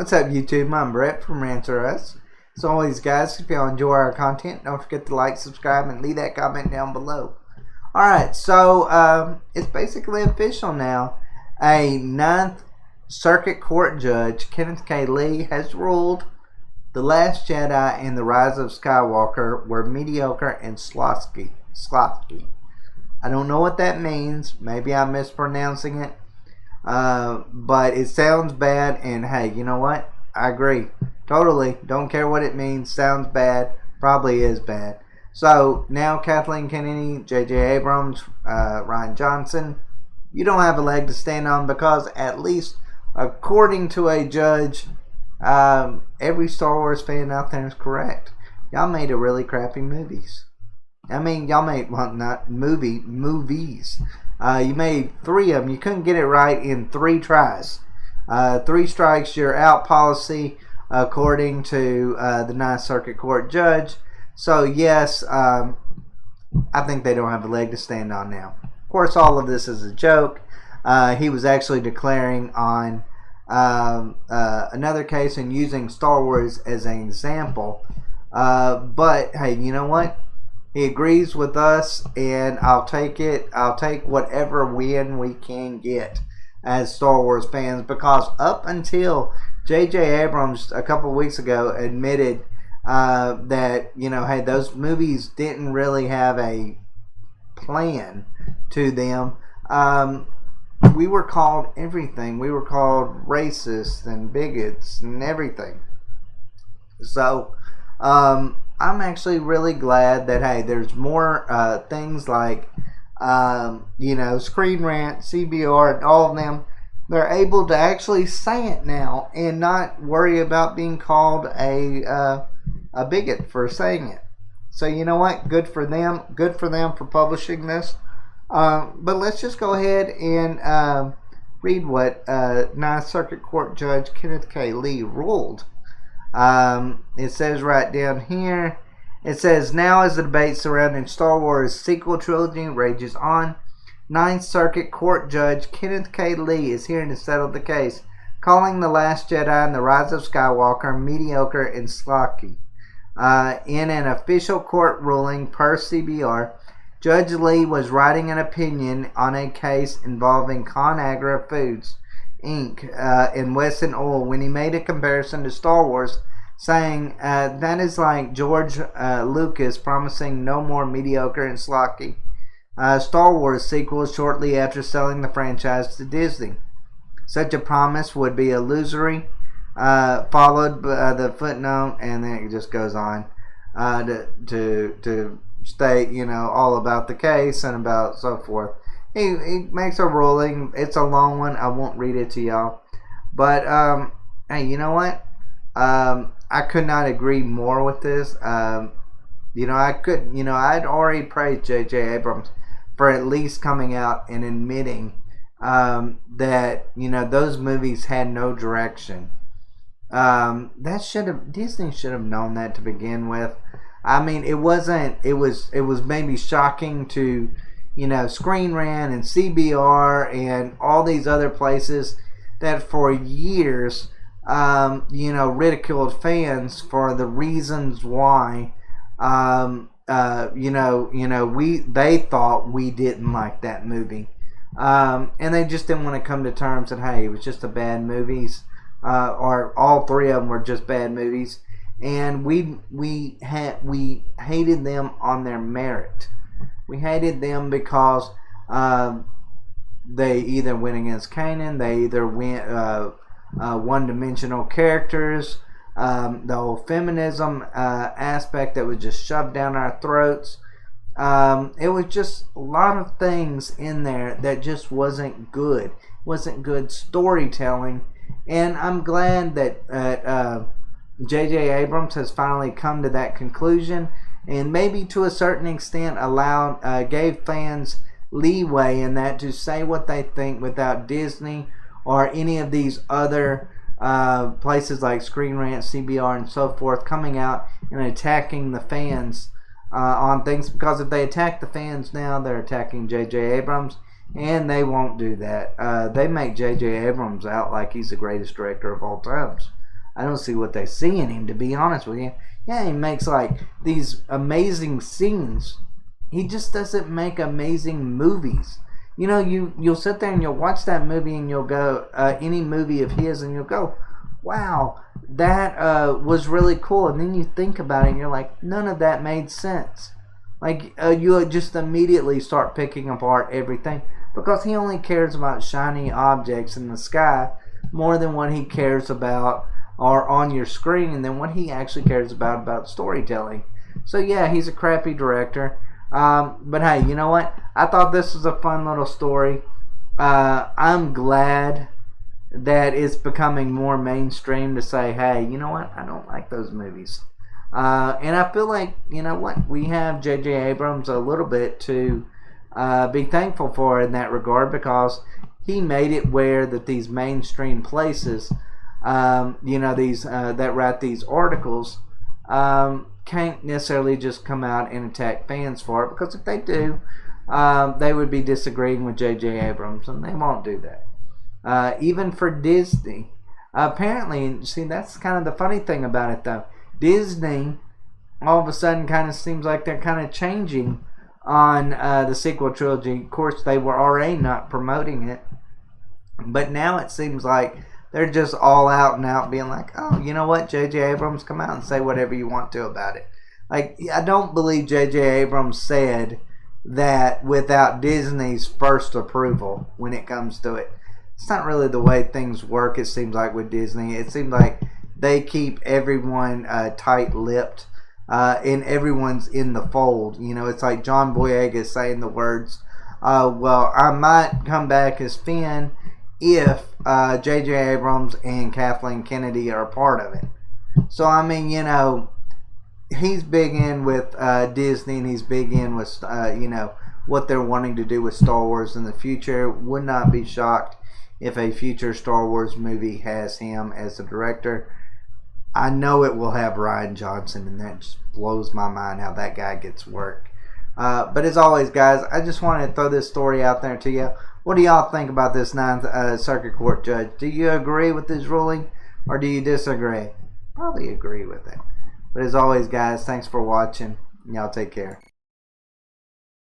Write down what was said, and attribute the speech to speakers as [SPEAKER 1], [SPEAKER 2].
[SPEAKER 1] What's up, YouTube? I'm Brett from Rants. As always, guys, if y'all enjoy our content, don't forget to like, subscribe, and leave that comment down below. Alright, so it's basically official now. A 9th Circuit Court judge, Kenneth K. Lee, has ruled The Last Jedi and The Rise of Skywalker were mediocre and sloppy. I don't know what that means. Maybe I'm mispronouncing it. But it sounds bad, and hey, you know what? I agree. Totally. Don't care what it means. Sounds bad. Probably is bad. So, now Kathleen Kennedy, J.J. Abrams, Rian Johnson, you don't have a leg to stand on because, at least according to a judge, every Star Wars fan out there is correct. Y'all made a really crappy movies. I mean, y'all made, well, not movies. You made 3 of them. You couldn't get it right in 3 tries. 3 strikes, you're out policy, according to the 9th Circuit Court judge. So, yes, I think they don't have a leg to stand on now. Of course, all of this is a joke. He was actually declaring on another case and using Star Wars as an example. But, hey, you know what? He agrees with us, and I'll take it. I'll take whatever win we can get as Star Wars fans, because up until J.J. Abrams a couple of weeks ago admitted that, you know, hey, those movies didn't really have a plan to them. We were called everything. We were called racists and bigots and everything. So, I'm actually really glad that, hey, there's more things like, you know, Screen Rant, CBR, and all of them. They're able to actually say it now and not worry about being called a bigot for saying it. So, you know what? Good for them. Good for them for publishing this. But let's just go ahead and read what 9th Circuit Court Judge Kenneth K. Lee ruled. It says right down here, it says, now as the debate surrounding Star Wars sequel trilogy rages on, 9th Circuit Court Judge Kenneth K. Lee is here to settle the case, calling The Last Jedi and The Rise of Skywalker mediocre and sloppy. In an official court ruling per CBR, Judge Lee was writing an opinion on a case involving ConAgra Foods, Inc. And Wesson Oil when he made a comparison to Star Wars, saying that is like George Lucas promising no more mediocre and sloppy Star Wars sequels shortly after selling the franchise to Disney. Such a promise would be illusory, followed by the footnote, and then it just goes on to state, you know, all about the case and about so forth. He makes a ruling. It's a long one. I won't read it to y'all. But, hey, you know what? I could not agree more with this. You know, I'd already praised J.J. Abrams for at least coming out and admitting that, you know, those movies had no direction. Disney should have known that to begin with. I mean, it was maybe shocking to, you know, Screen Rant and CBR and all these other places that for years, you know, ridiculed fans for the reasons why, they thought we didn't like that movie, and they just didn't want to come to terms that, hey, it was just a bad movies, or all 3 of them were just bad movies, and we hated them on their merit. We hated them because they either went against Kanan, they either went one-dimensional characters, the whole feminism aspect that was just shoved down our throats. It was just a lot of things in there that just wasn't good. Wasn't good storytelling. And I'm glad that J.J. Abrams has finally come to that conclusion, and maybe to a certain extent gave fans leeway in that to say what they think without Disney or any of these other places like Screen Rant, CBR, and so forth coming out and attacking the fans on things. Because if they attack the fans now, they're attacking J.J. Abrams, and they won't do that. They make J.J. Abrams out like he's the greatest director of all times. I don't see what they see in him, to be honest with you. Yeah, he makes like these amazing scenes. He just doesn't make amazing movies. You know, you'll sit there and you'll watch that movie and you'll go, any movie of his, and you'll go, wow, that was really cool. And then you think about it and you're like, none of that made sense. Like, you just immediately start picking apart everything because he only cares about shiny objects in the sky more than what he cares about or on your screen than what he actually cares about storytelling. So yeah, he's a crappy director. But hey, you know what? I thought this was a fun little story. I'm glad that it's becoming more mainstream to say, hey, you know what? I don't like those movies. And I feel like, you know what? We have J.J. Abrams a little bit to be thankful for in that regard, because he made it where that these mainstream places, you know, these that write these articles, can't necessarily just come out and attack fans for it, because if they do, they would be disagreeing with J.J. Abrams, and they won't do that. Even for Disney, apparently, see, that's kind of the funny thing about it, though. Disney, all of a sudden, kind of seems like they're kind of changing on the sequel trilogy. Of course, they were already not promoting it, but now it seems like they're just all out and out being like, oh, you know what, J.J. Abrams, come out and say whatever you want to about it. Like, I don't believe J.J. Abrams said that without Disney's first approval when it comes to it. It's not really the way things work, it seems like, with Disney. It seems like they keep everyone tight-lipped, and everyone's in the fold. You know, it's like John Boyega saying the words, well, I might come back as Finn if J.J. Abrams and Kathleen Kennedy are a part of it. So, I mean, you know, he's big in with Disney, and he's big in with, you know, what they're wanting to do with Star Wars in the future. Would not be shocked if a future Star Wars movie has him as the director. I know it will have Rian Johnson, and that just blows my mind how that guy gets work. But as always, guys, I just wanted to throw this story out there to you. What do y'all think about this Ninth Circuit Court judge? Do you agree with his ruling, or do you disagree? Probably agree with it. But as always, guys, thanks for watching. Y'all take care.